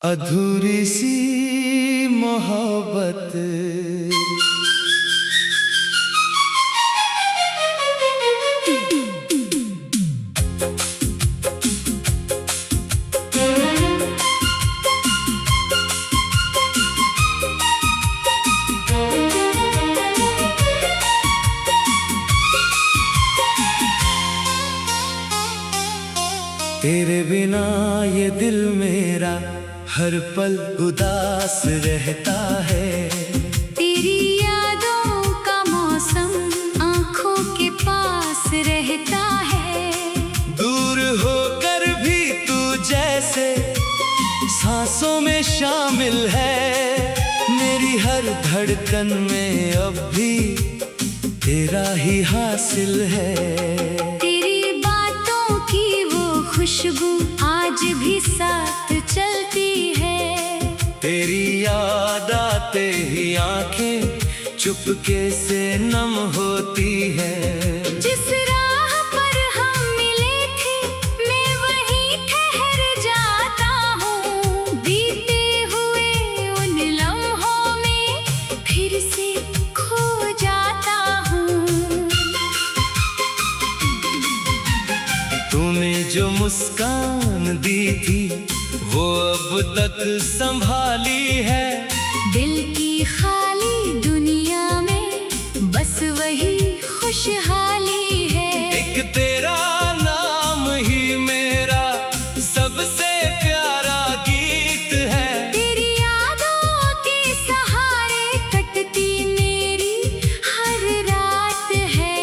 अधूरी सी मोहब्बत तेरे बिना ये दिल मेरा हर पल उदास रहता है। तेरी यादों का मौसम आँखों के पास रहता है। दूर होकर भी तू जैसे सांसों में शामिल है। मेरी हर धड़कन में अब भी तेरा ही हासिल है। तेरी बातों की वो खुशबू आज भी साथ चलती है। तेरी याद आते ही आंखें चुपके से नम होती है। जिस राह पर हम मिले थे मैं वहीं ठहर जाता हूँ। बीते हुए उन लम्हों में फिर से खो जाता हूँ। तूने जो मुस्कान दी थी वो अब तक संभाली है। दिल की खाली दुनिया में बस वही खुशहाली है। एक तेरा नाम ही मेरा सबसे प्यारा गीत है। तेरी यादों के सहारे कटती मेरी हर रात है।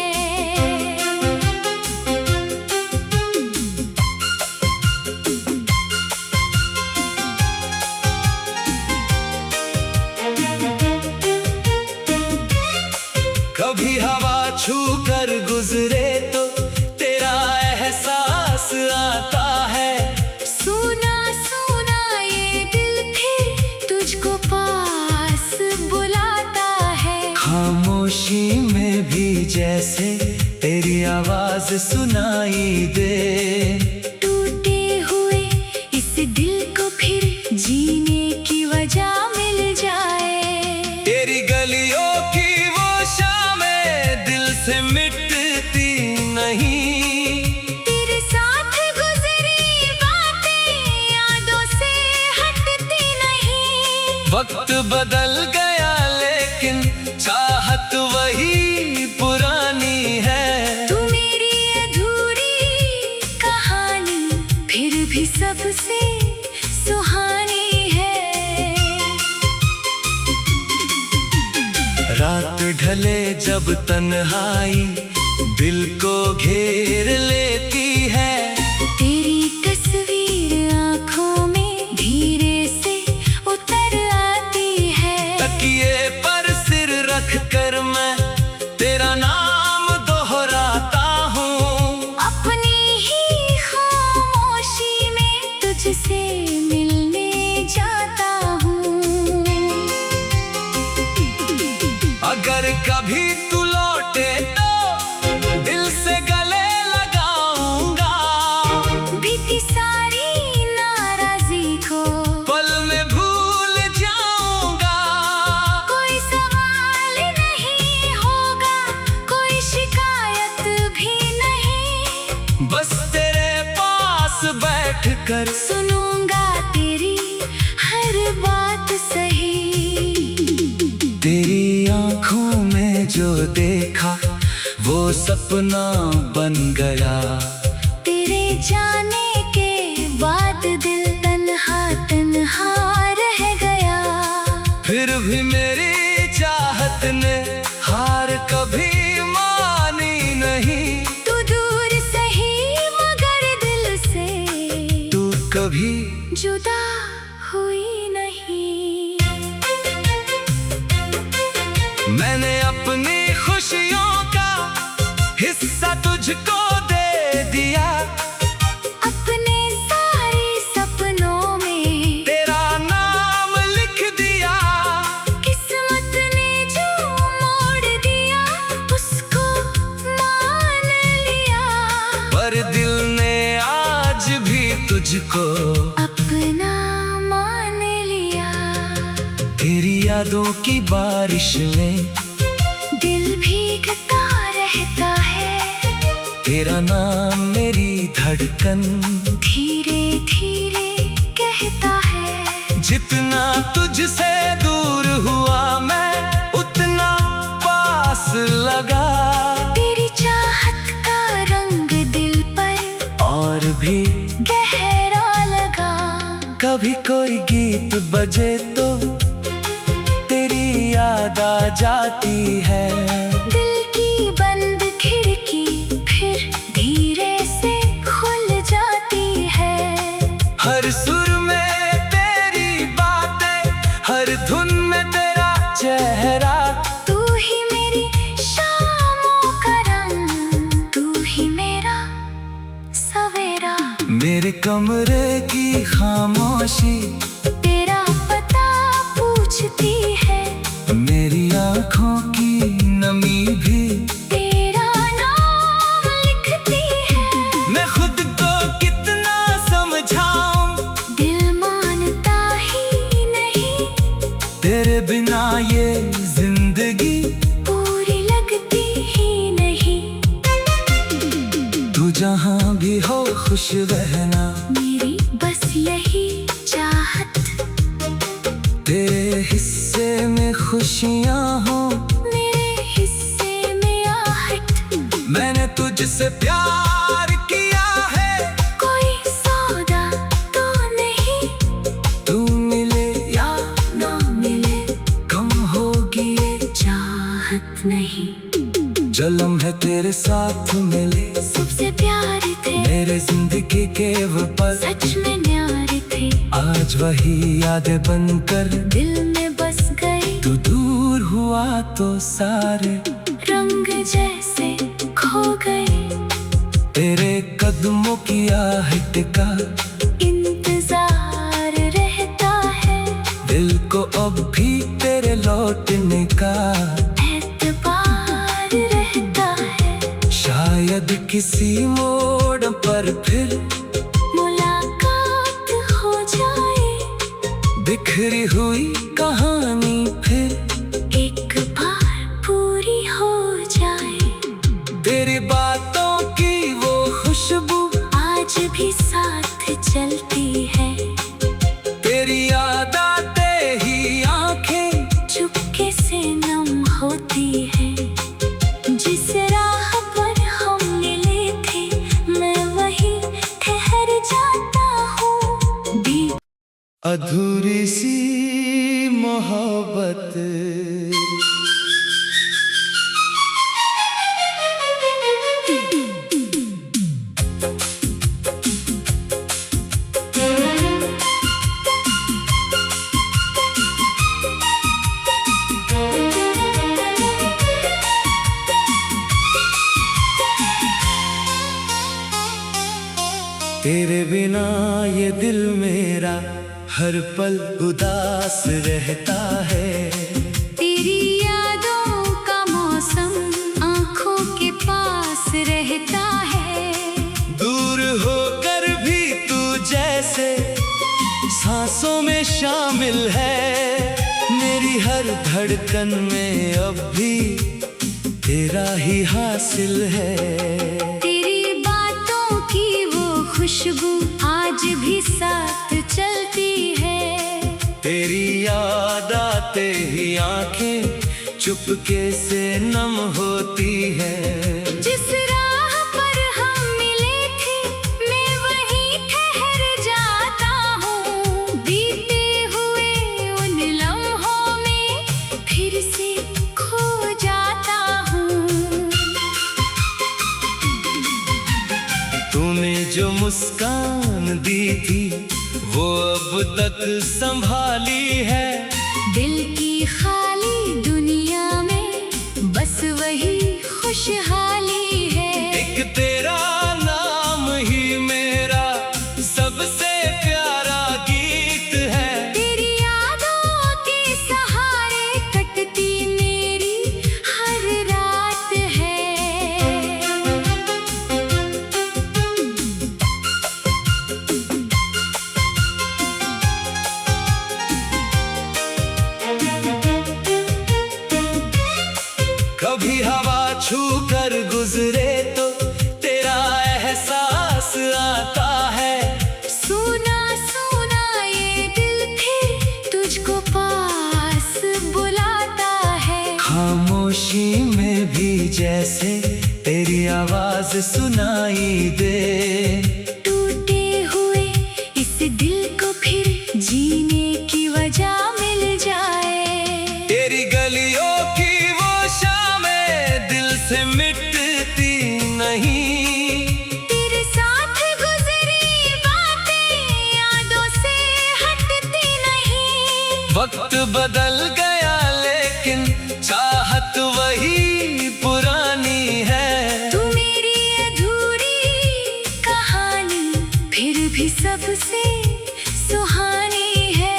कभी हवा छू कर गुजरे तो तेरा एहसास आता है। सुना सुना ये दिल फिर तुझको पास बुलाता है। खामोशी में भी जैसे तेरी आवाज सुनाई दे। टूटे हुए इस दिल को फिर जीने की वजह मिल जाए। तेरी गलियों की वो शामें दिल से मिटती नहीं। तेरे साथ गुजरी बातें यादों से हटती नहीं। वक्त बदल गया लेकिन चाहत वही पुरानी है। तू मेरी अधूरी कहानी फिर भी सबसे सुहानी है। रात ढले जब तन्हाई दिल को घेर लेती है। तेरी तस्वीर आँखों में धीरे से उतर आती है। तकिए पर सिर रख कर मैं तेरा नाम दोहराता हूँ। अपनी ही खामोशी में तुझसे मिलने जाता हूँ। अगर कभी तू लौटे तो दिल से गले लगाऊंगा। बीती सारी नाराजी को पल में भूल जाऊंगा। कोई सवाल नहीं होगा, कोई शिकायत भी नहीं। बस तेरे पास बैठकर सुनूंगा तेरी हर बात सही। तेरी आंखों में जो देखा वो सपना बन गया। तेरे जाने के बाद दिल तन्हा तन्हा रह गया। फिर भी मेरी चाहत ने हार कभी मानी नहीं। तू दूर सही मगर दिल से तू कभी जुदा हुई नहीं। मैंने अपनी खुशियों का हिस्सा तुझको दे दिया। अपने सारे सपनों में तेरा नाम लिख दिया। किस्मत ने जो मोड़ दिया उसको मान लिया। पर दिल ने आज भी तुझको अपना मान यादों की बारिश में दिल भीगता रहता है। तेरा नाम मेरी धड़कन धीरे धीरे कहता है। जितना तुझसे दूर हुआ मैं उतना पास लगा। तेरी चाहत का रंग दिल पर और भी गहरा लगा। कभी कोई गीत बजे तो तेरी याद आ जाती है। दिल की बंद खिड़की फिर धीरे से खुल जाती है। हर सुर में तेरी बातें, हर धुन में तेरा चेहरा। तू ही मेरी शामों का रंग, तू ही मेरा सवेरा। मेरे कमरे की खामोशी तेरा पता पूछती है। मेरी आँखों की नमी भी तेरा नाम लिखती है। मैं खुद को कितना समझाऊं, दिल मानता ही नहीं। तेरे बिना ये जिंदगी पूरी लगती ही नहीं। तू जहाँ भी हो खुश रहना, मेरी बस यही चाहत। तेरे हिस्से में खुशियाँ हो, मेरे हिस्से में आहट। मैंने तुझसे प्यार किया है। कोई सौदा तो नहीं, तू मिले या ना मिले कम होगी ये चाहत नहीं। जलम है तेरे साथ मिले, सबसे प्यारे थे मेरे जिंदगी के वो पल सच में न्यारे थे। आज वही यादें बनकर दिल में बस गए तू दूर हुआ तो सारे रंग जैसे खो गए। तेरे कदमों की आहट का इंतजार रहता है। दिल को अब भी तेरे लौटने का एतबार रहता है। शायद किसी मोड़ पर फिर मुलाकात हो जाए। बिखरी हुई कहानी फिर एक बार पूरी हो जाए। तेरी बातों की वो खुशबू आज भी साथ चलती है। तेरी याद आते ही आंखें चुपके से नम होती है। जिस राह पर हम मिले थे मैं वही ठहर जाता हूँ। अधूरी सी मोहब्बत तेरे बिना ये दिल मेरा हर पल उदास रहता है। तेरी यादों का मौसम आँखों के पास रहता है। दूर होकर भी तू जैसे सांसों में शामिल है। मेरी हर धड़कन में अब भी तेरा ही हासिल है। तेरी बातों की वो खुशबू आज भी साथ चलती है। तेरी याद आते ही आंखें चुपके से नम होती है। जिस राह पर हम मिले थे मैं वहीं ठहर जाता हूँ। बीते हुए उन लम्हों में फिर से खो जाता हूँ। तूने जो मुस्कान दी थी वो अब तक संभाली है। दिल की खाली दुनिया में बस वही खुशहाली है। एक तेरा नाम ही मेरा सबसे प्यारा गीत है। तेरी यादों के सहारे कटती मेरी हर रात है। कभी हवा छू कर गुजरे तो तेरा एहसास आता है। सुना सुना ये दिल फिर तुझको पास बुलाता है। खामोशी में भी जैसे तेरी आवाज सुनाई दे। टूटे हुए इस दिल को फिर जीने की वजह मिल जाए। तेरी गलियों की वो शामें दिल से मिटती नहीं। तेरे साथ गुजरी बातें यादों से हटती नहीं। वक्त बदल गया लेकिन चाहत वही पुरानी है। तू मेरी अधूरी कहानी फिर भी सबसे सुहानी है।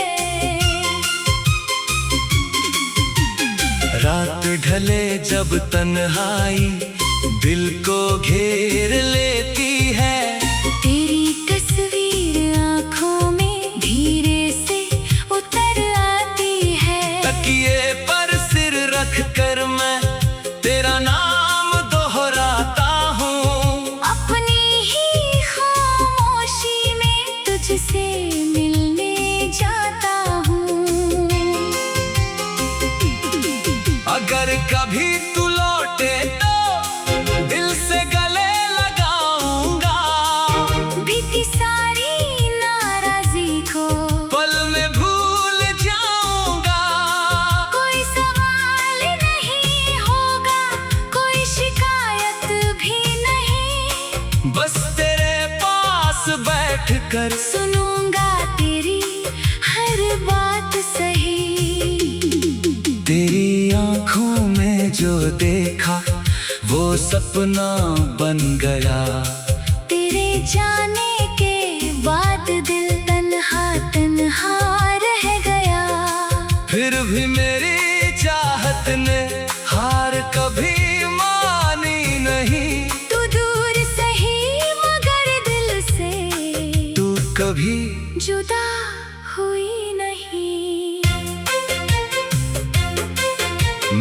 रात ढले जब तन्हाई दिल को घेर लेती है। तेरी तस्वीर आँखों में धीरे से उतर आती है। तकिए पर सिर रख कर मैं तेरा नाम दोहराता हूँ। अपनी ही खामोशी में तुझसे मिलने जाता हूँ। अगर कभी तू लौटे तो दिल से गले लगाऊंगा। बीती सारी नाराजी को पल में भूल जाऊंगा। कोई सवाल नहीं होगा, कोई शिकायत भी नहीं। बस तेरे पास बैठकर सुनूंगा तेरी हर बात सही। तेरी आंखों में जो देखा वो सपना बन गया। तेरे जाने के बाद दिल तन्हा तन्हा रह गया। फिर भी मेरी चाहत ने हार कभी मानी नहीं। तू दूर सही मगर दिल से तू कभी जुदा हुई नहीं।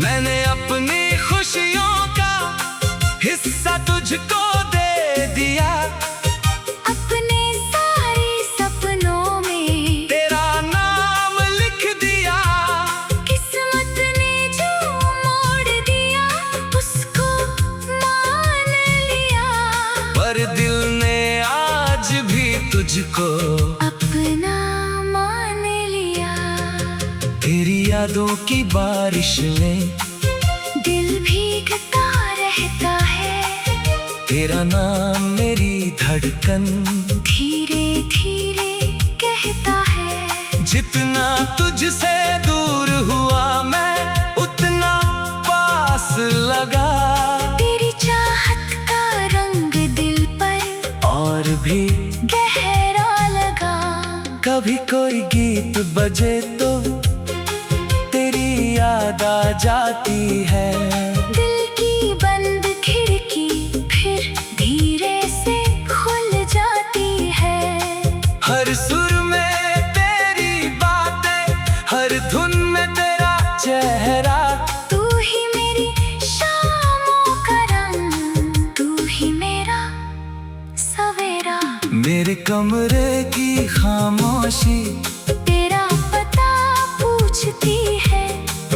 मैंने अपनी खुशियों का हिस्सा तुझको दे दिया। अपने सारे सपनों में तेरा नाम लिख दिया। किस्मत ने जो मोड़ दिया उसको मान लिया। पर दिल ने आज भी तुझको अपना मान लिया। तेरी यादों की बारिश में दिल भीगता रहता है। तेरा नाम मेरी धड़कन धीरे धीरे कहता है। जितना तुझसे दूर हुआ मैं उतना पास लगा। तेरी चाहत का रंग दिल पर और भी गहरा लगा। कभी कोई गीत बजे तो तेरी याद आ जाती है। दिल की बंद खिड़की फिर धीरे से खुल जाती है। हर सुर में तेरी बातें, हर धुन में तेरा चेहरा। तू ही मेरी शामों का रंग, तू ही मेरा सवेरा। मेरे कमरे की खामोशी तेरा पता पूछती है।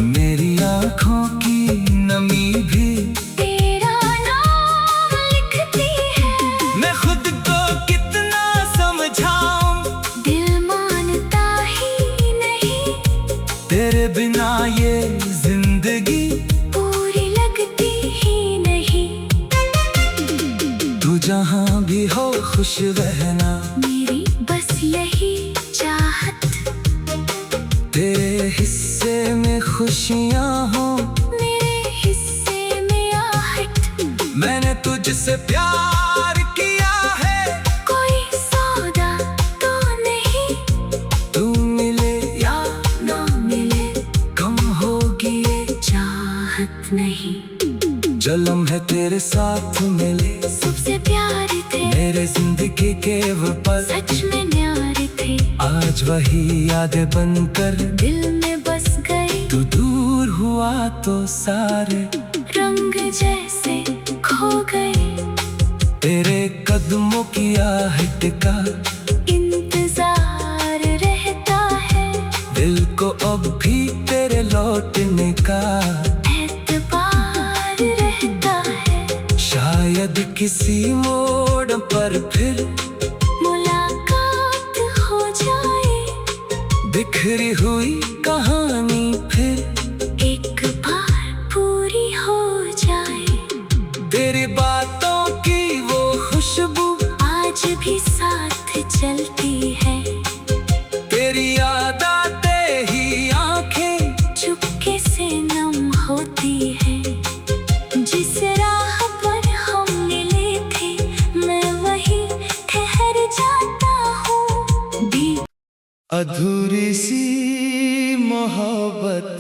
मेरी आँखों की नमी भी तेरा नाम लिखती है। मैं खुद को कितना समझाऊं, दिल मानता ही नहीं। तेरे बिना ये जिंदगी पूरी लगती ही नहीं। तू जहाँ भी हो खुश रहना। मेरी बस यही चाहत। तेरे हिस्से में खुशियाँ हो, मेरे हिस्से में आहट। मैंने तुझसे प्यार किया है। कोई सौदा तो नहीं। तू मिले या ना मिले कम होगी ये चाहत नहीं। जो लम्हे तेरे साथ मिले सबसे प्यारे थे। मेरे जिंदगी के वो पल सच में न्यारे थे। आज वही यादें बनकर दिल में बस गई। तू दूर हुआ। हुआ तो सारे रंग जैसे खो गए। तेरे कदमों की आहट का इंतजार रहता है, दिल को अब भी तेरे लौटने का एतबार रहता है। शायद किसी मोड़ पर फिर मुलाकात हो जाए, बिखरी हुई कहानी फिर एक बार पूरी हो जाए। तेरी बातों की वो खुशबू आज भी साथ चलती है, तेरी याद आते ही आंखें चुपके से नम होती है। जिस राह पर हम मिले थे, मैं वहीं ठहर जाता हूँ। अधूरी सी मोहब्बत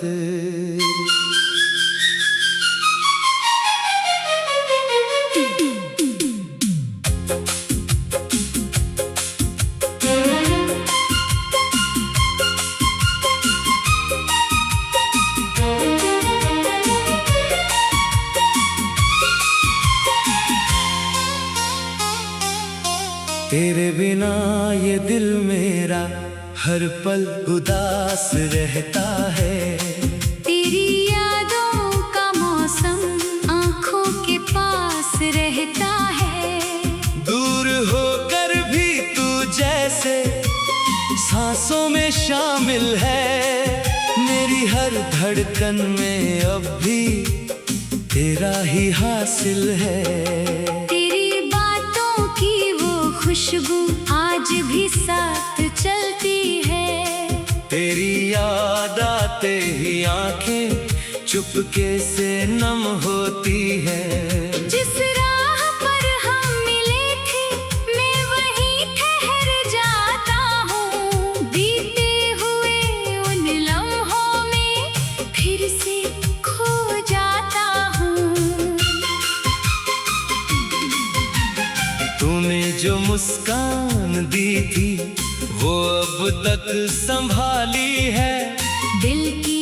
तेरे बिना ये दिल मेरा हर पल उदास रहता है। तेरी यादों का मौसम आँखों के पास रहता है। दूर होकर भी तू जैसे सांसों में शामिल है। मेरी हर धड़कन में अब भी तेरा ही हासिल है। तेरी बातों की वो खुशबू आज भी साथ चलती है। तेरी याद आते ही आंखें चुपके से नम होती है। जिस राह पर हम मिले थे, मैं वहीं ठहर जाता हूँ। बीते हुए उन लम्हों में फिर से खो जाता हूँ। तूने जो मुस्कान दी थी वो अब तक संभाली है। दिल की